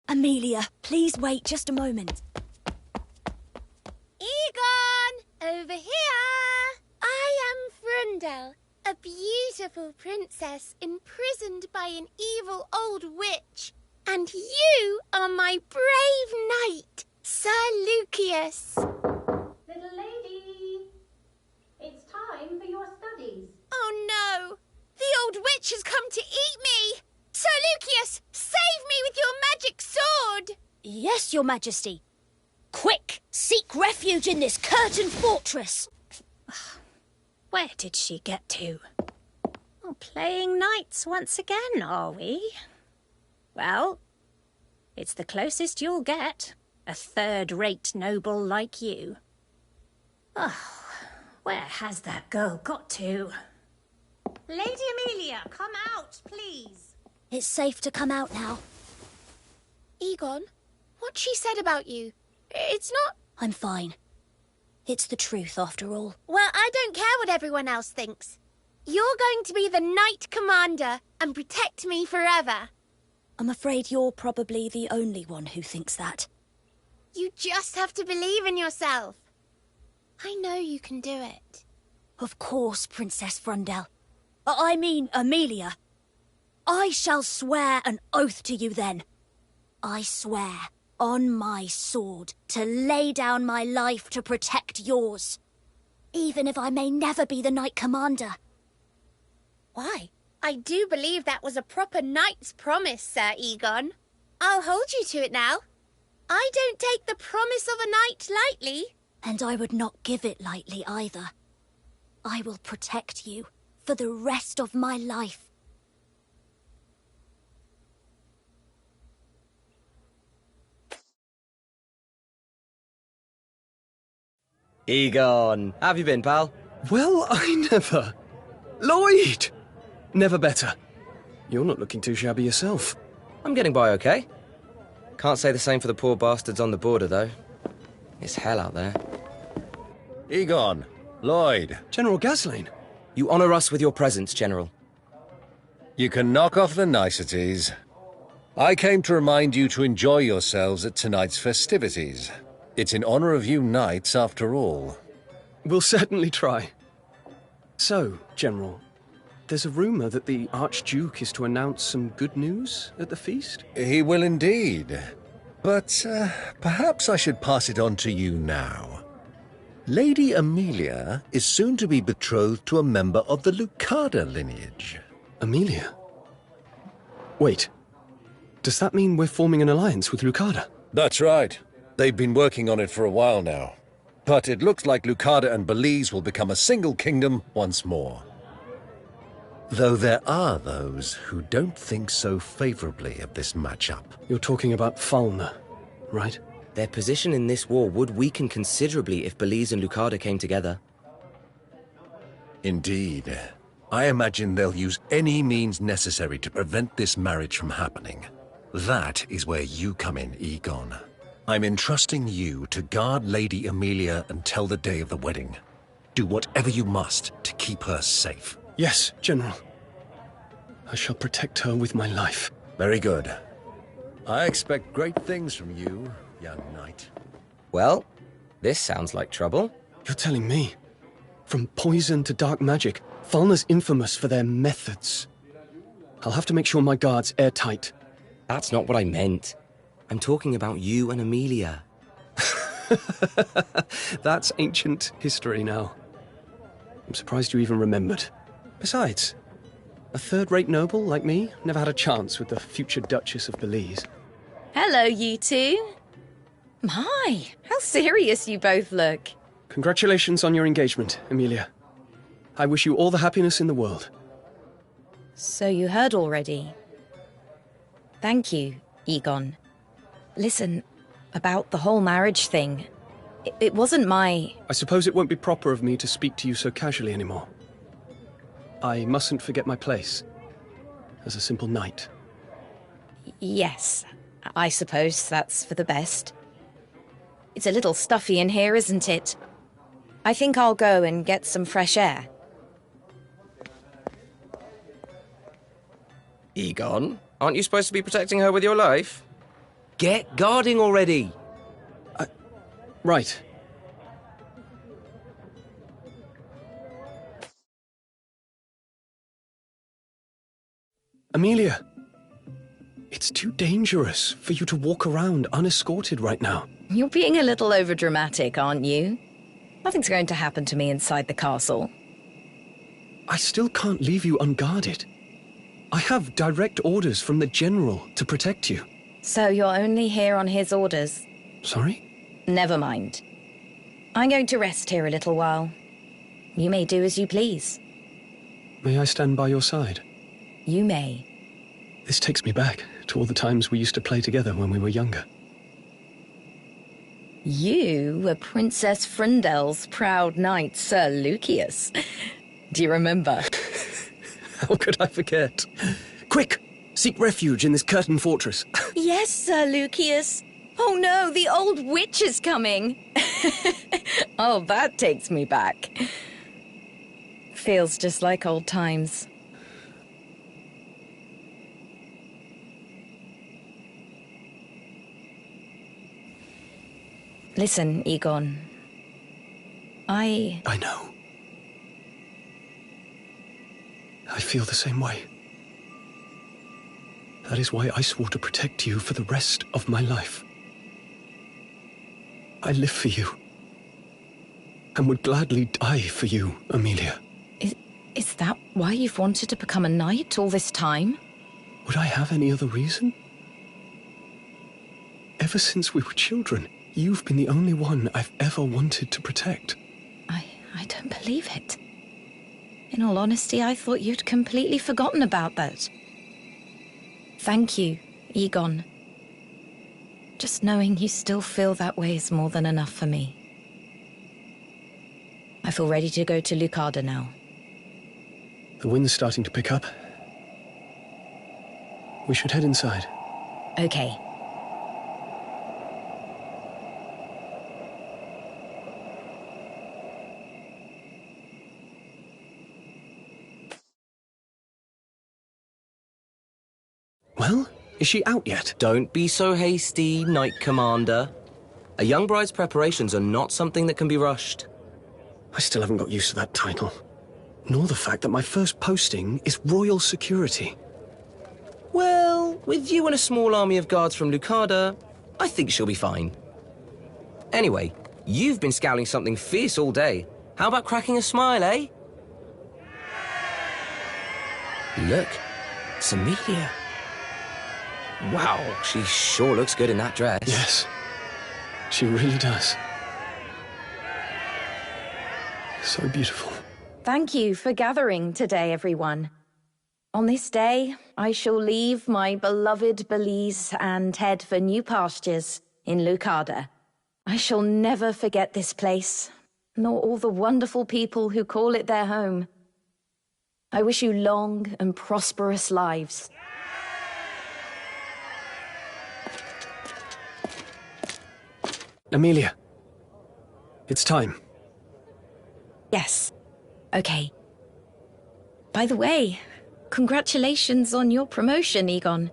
Amelia, please wait just a moment. Egon! Over here! I am Frundel, a beautiful princess imprisoned by an evil old witch. And you are my brave knight, Sir Lucius. Little lady, it's time for your studies. Oh no! The old witch has come to eat me! Sir Lucius, save me with your magic sword! Yes, Your Majesty. Quick, seek refuge in this curtained fortress. Where did she get to? Oh, playing knights once again, are we? Well, it's the closest you'll get. A third-rate noble like you. Oh, where has that girl got to? Lady Amelia, come out, please. It's safe to come out now. Egon, what she said about you, it's not... I'm fine. It's the truth, after all. Well, I don't care what everyone else thinks. You're going to be the Knight Commander and protect me forever. I'm afraid you're probably the only one who thinks that. You just have to believe in yourself. I know you can do it. Of course, Princess Frundel. I mean, Amelia. I shall swear an oath to you then. I swear, on my sword, to lay down my life to protect yours. Even if I may never be the Knight Commander. Why? I do believe that was a proper knight's promise, Sir Egon. I'll hold you to it now. I don't take the promise of a knight lightly. And I would not give it lightly either. I will protect you for the rest of my life. Egon, how have you been, pal? Well, I never. Lloyd! Never better. You're not looking too shabby yourself. I'm getting by okay. Can't say the same for the poor bastards on the border, though. It's hell out there. Egon, Lloyd. General Gaslane. You honour us with your presence, General. You can knock off the niceties. I came to remind you to enjoy yourselves at tonight's festivities. It's in honour of you knights, after all. We'll certainly try. So, General, there's a rumour that the Archduke is to announce some good news at the feast? He will indeed. But perhaps I should pass it on to you now. Lady Amelia is soon to be betrothed to a member of the Lucada lineage. Amelia? Wait, does that mean we're forming an alliance with Lucada? That's right. They've been working on it for a while now. But it looks like Lucada and Belize will become a single kingdom once more. Though there are those who don't think so favourably of this matchup. You're talking about Falna, right? Their position in this war would weaken considerably if Belize and Lucada came together. Indeed. I imagine they'll use any means necessary to prevent this marriage from happening. That is where you come in, Egon. I'm entrusting you to guard Lady Amelia until the day of the wedding. Do whatever you must to keep her safe. Yes, General. I shall protect her with my life. Very good. I expect great things from you, young knight. Well, this sounds like trouble. You're telling me? From poison to dark magic, Falna's infamous for their methods. I'll have to make sure my guard's airtight. That's not what I meant. I'm talking about you and Amelia. That's ancient history now. I'm surprised you even remembered. Besides, a third-rate noble like me never had a chance with the future Duchess of Belize. Hello, you two. My, how serious you both look. Congratulations on your engagement, Amelia. I wish you all the happiness in the world. So you heard already. Thank you, Egon. Listen, about the whole marriage thing, it wasn't my... I suppose it won't be proper of me to speak to you so casually anymore. I mustn't forget my place as a simple knight. Yes, I suppose that's for the best. It's a little stuffy in here, isn't it? I think I'll go and get some fresh air. Egon, aren't you supposed to be protecting her with your life? Get guarding already! Right. Amelia, it's too dangerous for you to walk around unescorted right now. You're being a little overdramatic, aren't you? Nothing's going to happen to me inside the castle. I still can't leave you unguarded. I have direct orders from the General to protect you. So you're only here on his orders? Sorry? Never mind. I'm going to rest here a little while. You may do as you please. May I stand by your side? You may. This takes me back to all the times we used to play together when we were younger. You were Princess Frindel's proud knight, Sir Lucius. Do you remember? How could I forget? Quick! Seek refuge in this curtained fortress. Yes, Sir Lucius. Oh no, the old witch is coming. Oh, that takes me back. Feels just like old times. Listen, Egon. I know. I feel the same way. That is why I swore to protect you for the rest of my life. I live for you. And would gladly die for you, Amelia. Is that why you've wanted to become a knight all this time? Would I have any other reason? Ever since we were children, you've been the only one I've ever wanted to protect. I don't believe it. In all honesty, I thought you'd completely forgotten about that. Thank you, Egon. Just knowing you still feel that way is more than enough for me. I feel ready to go to Lucarda now. The wind's starting to pick up. We should head inside. Okay. Well, is she out yet? Don't be so hasty, Knight Commander. A young bride's preparations are not something that can be rushed. I still haven't got used to that title. Nor the fact that my first posting is royal security. Well, with you and a small army of guards from Lucarda, I think she'll be fine. Anyway, you've been scouting something fierce all day. How about cracking a smile, eh? Look, it's Amelia. Wow, she sure looks good in that dress. Yes, she really does. So beautiful. Thank you for gathering today, everyone. On this day, I shall leave my beloved Belize and head for new pastures in Lucarda. I shall never forget this place, nor all the wonderful people who call it their home. I wish you long and prosperous lives. Amelia, it's time. Yes. Okay. By the way, congratulations on your promotion, Egon.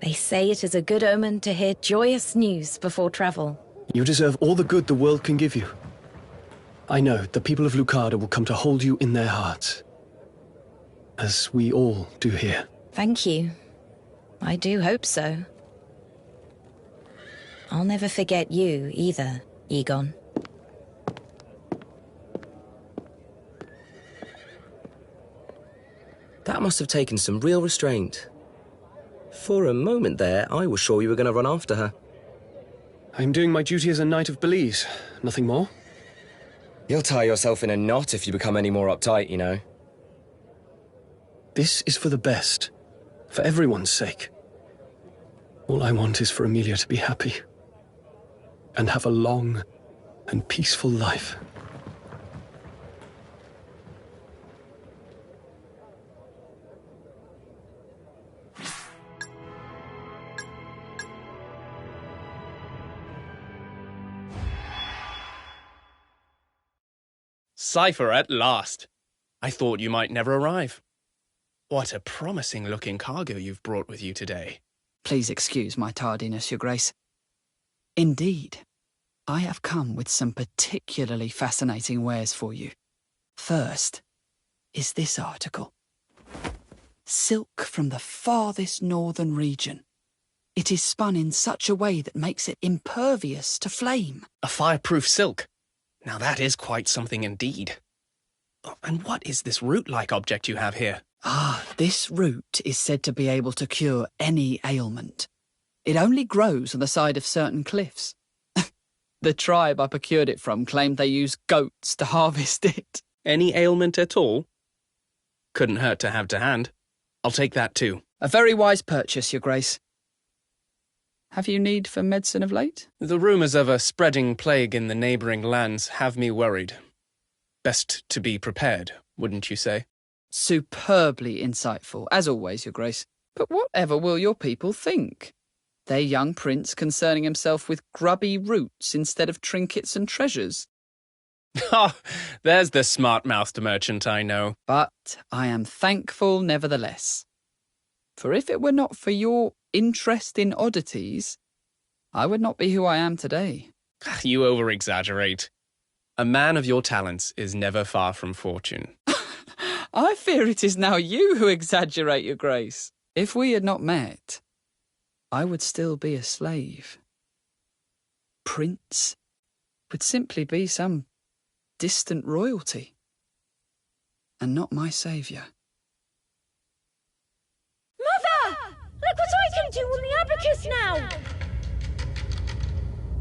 They say it is a good omen to hear joyous news before travel. You deserve all the good the world can give you. I know the people of Lucarda will come to hold you in their hearts. As we all do here. Thank you. I do hope so. I'll never forget you either, Egon. That must have taken some real restraint. For a moment there, I was sure you were going to run after her. I'm doing my duty as a Knight of Belize. Nothing more? You'll tie yourself in a knot if you become any more uptight, you know. This is for the best. For everyone's sake. All I want is for Emilia to be happy. And have a long and peaceful life. Cypher at last. I thought you might never arrive. What a promising-looking cargo you've brought with you today. Please excuse my tardiness, Your Grace. Indeed, I have come with some particularly fascinating wares for you. First is this article. Silk from the farthest northern region. It is spun in such a way that makes it impervious to flame. A fireproof silk. Now that is quite something indeed. Oh, and what is this root-like object you have here? This root is said to be able to cure any ailment. It only grows on the side of certain cliffs. The tribe I procured it from claimed they use goats to harvest it. Any ailment at all? Couldn't hurt to have to hand. I'll take that too. A very wise purchase, Your Grace. Have you need for medicine of late? The rumours of a spreading plague in the neighbouring lands have me worried. Best to be prepared, wouldn't you say? Superbly insightful, as always, Your Grace. But whatever will your people think? Their young prince concerning himself with grubby roots instead of trinkets and treasures. Ah, there's the smart-mouthed merchant I know. But I am thankful nevertheless. For if it were not for your interest in oddities, I would not be who I am today. You over-exaggerate. A man of your talents is never far from fortune. I fear it is now you who exaggerate, Your Grace. If we had not met, I would still be a slave. Prince would simply be some distant royalty, and not my saviour. Mother! Look what I can do on the abacus now!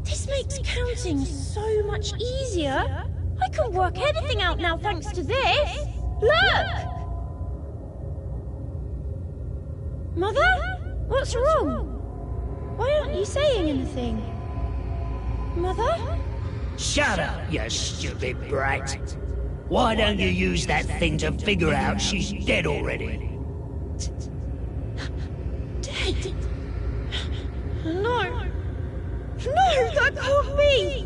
This makes counting so much easier. I can work anything out now thanks to this. Look! Mother? What's wrong? Why aren't you saying anything? Mother? Shut up, you stupid brat. Why don't you use that thing to figure out she's dead already? Dead? No. No, that can't be!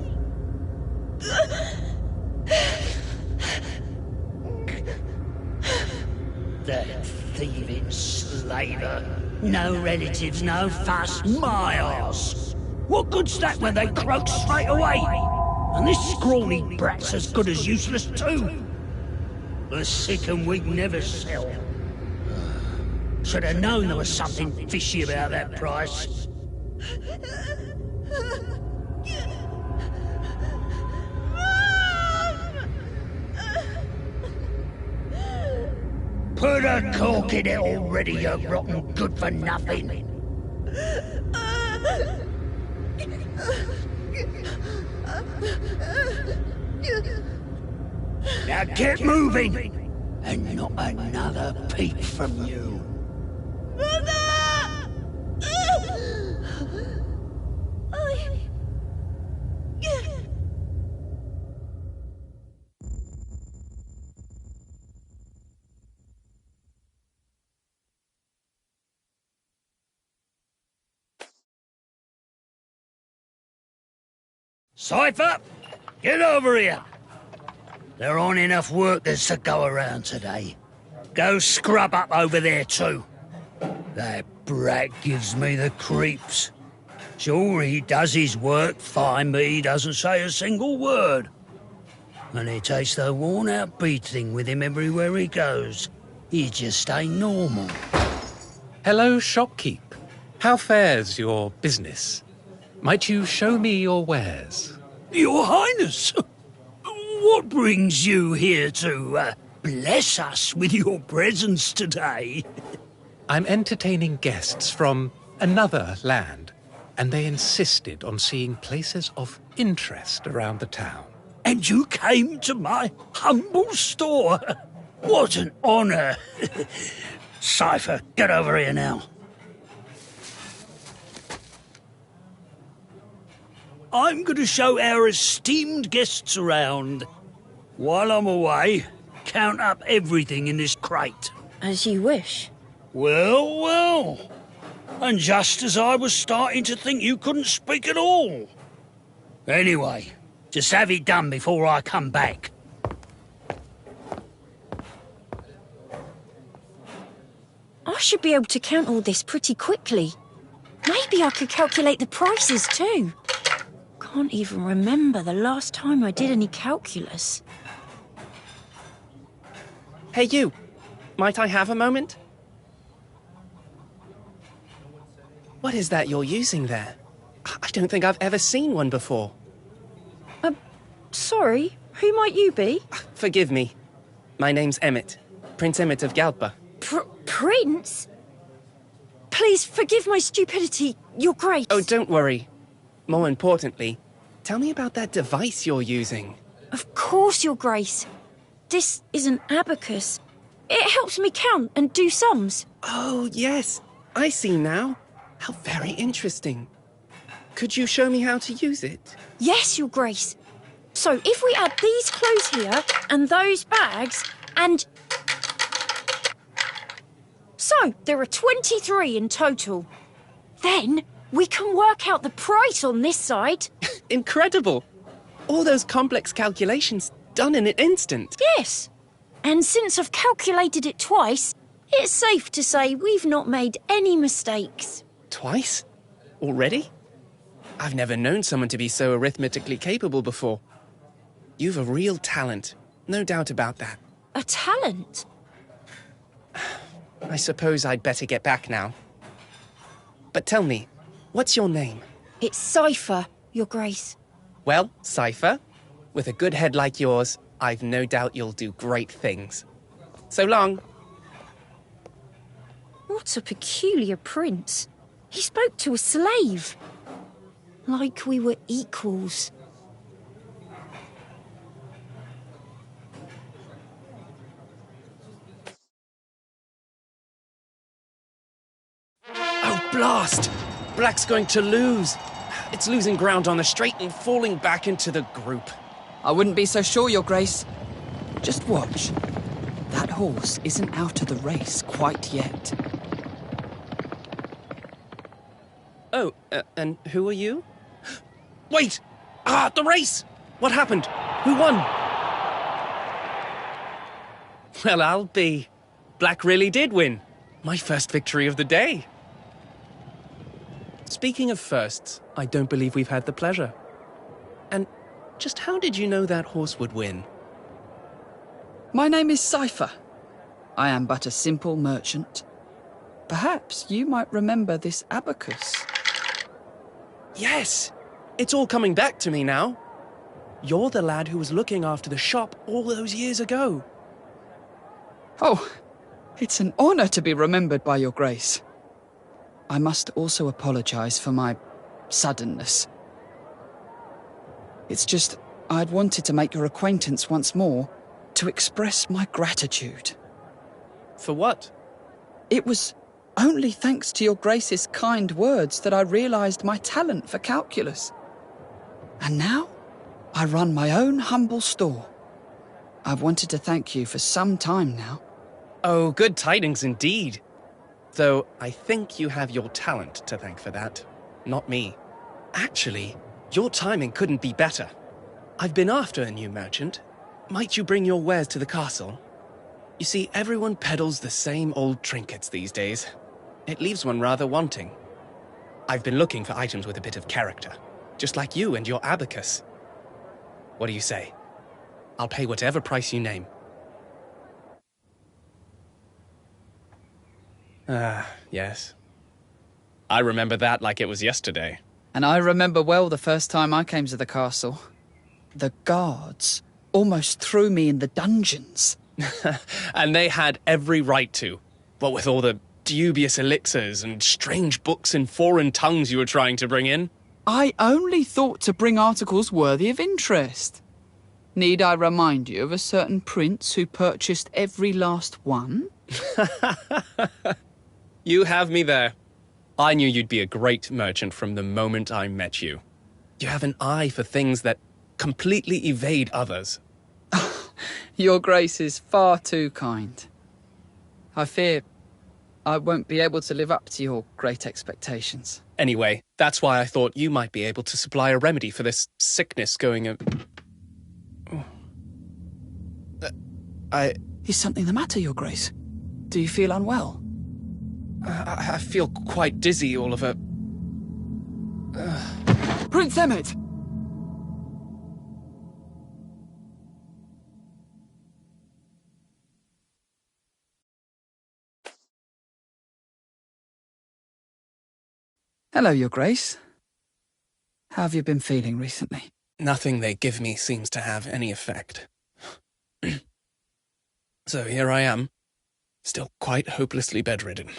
That thieving slaver. No relatives, no fuss, my arse. What good's that when they croak straight away? And this scrawny brat's as good as useless too. The sick and weak never sell. Should have known there was something fishy about that price. Put a cork in it already, you rotten good-for-nothing. Now get moving, and not another peep from you. Cypher, get over here. There aren't enough workers to go around today. Go scrub up over there too. That brat gives me the creeps. Sure, he does his work fine, but he doesn't say a single word. And he takes the worn-out beating with him everywhere he goes. He just ain't normal. Hello, shopkeep. How fares your business? Might you show me your wares? Your Highness, what brings you here to bless us with your presence today? I'm entertaining guests from another land, and they insisted on seeing places of interest around the town. And you came to my humble store? What an honour. Cypher, get over here now. I'm going to show our esteemed guests around. While I'm away, count up everything in this crate. As you wish. Well, well. And just as I was starting to think you couldn't speak at all. Anyway, just have it done before I come back. I should be able to count all this pretty quickly. Maybe I could calculate the prices too. Can't even remember the last time I did any calculus. Hey, you. Might I have a moment? What is that you're using there? I don't think I've ever seen one before. Sorry, who might you be? Forgive me. My name's Emmett. Prince Emmett of Galpa. Prince? Please forgive my stupidity, Your Grace. Oh, don't worry. More importantly, tell me about that device you're using. Of course, Your Grace. This is an abacus. It helps me count and do sums. Oh, yes. I see now. How very interesting. Could you show me how to use it? Yes, Your Grace. So if we add these clothes here and those bags and... So there are 23 in total. Then we can work out the price on this side. Incredible. All those complex calculations done in an instant. Yes. And since I've calculated it twice, it's safe to say we've not made any mistakes. Twice? Already? I've never known someone to be so arithmetically capable before. You've a real talent. No doubt about that. A talent? I suppose I'd better get back now. But tell me, what's your name? It's Cypher, Your Grace. Well, Cypher, with a good head like yours, I've no doubt you'll do great things. So long. What a peculiar prince. He spoke to a slave. Like we were equals. Oh, blast! Black's going to lose. It's losing ground on the straight and falling back into the group. I wouldn't be so sure, Your Grace. Just watch. That horse isn't out of the race quite yet. Oh, and who are you? Wait! The race! What happened? Who won? Well, I'll be. Black really did win. My first victory of the day. Speaking of firsts, I don't believe we've had the pleasure. And just how did you know that horse would win? My name is Cypher. I am but a simple merchant. Perhaps you might remember this abacus. Yes! It's all coming back to me now. You're the lad who was looking after the shop all those years ago. Oh, it's an honour to be remembered by Your Grace. I must also apologise for my suddenness. It's just, I'd wanted to make your acquaintance once more, to express my gratitude. For what? It was only thanks to Your Grace's kind words that I realised my talent for calculus. And now, I run my own humble store. I've wanted to thank you for some time now. Oh, good tidings indeed. Though I think you have your talent to thank for that, not me. Actually, your timing couldn't be better. I've been after a new merchant. Might you bring your wares to the castle? You see, everyone peddles the same old trinkets these days. It leaves one rather wanting. I've been looking for items with a bit of character, just like you and your abacus. What do you say? I'll pay whatever price you name. Yes. I remember that like it was yesterday. And I remember well the first time I came to the castle. The guards almost threw me in the dungeons. And they had every right to. What with all the dubious elixirs and strange books in foreign tongues you were trying to bring in. I only thought to bring articles worthy of interest. Need I remind you of a certain prince who purchased every last one? You have me there. I knew you'd be a great merchant from the moment I met you. You have an eye for things that completely evade others. Your Grace is far too kind. I fear I won't be able to live up to your great expectations. Anyway, that's why I thought you might be able to supply a remedy for this sickness going... Is something the matter, Your Grace? Do you feel unwell? I feel quite dizzy all of a... Prince Emmett! Hello, Your Grace. How have you been feeling recently? Nothing they give me seems to have any effect. So here I am, still quite hopelessly bedridden.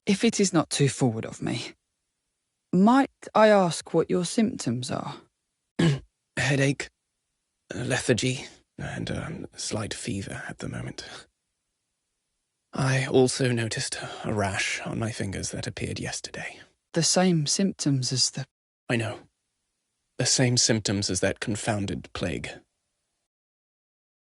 If it is not too forward of me, might I ask what your symptoms are? Headache, lethargy, and a slight fever at the moment. I also noticed a rash on my fingers that appeared yesterday. The same symptoms as the... I know. The same symptoms as that confounded plague.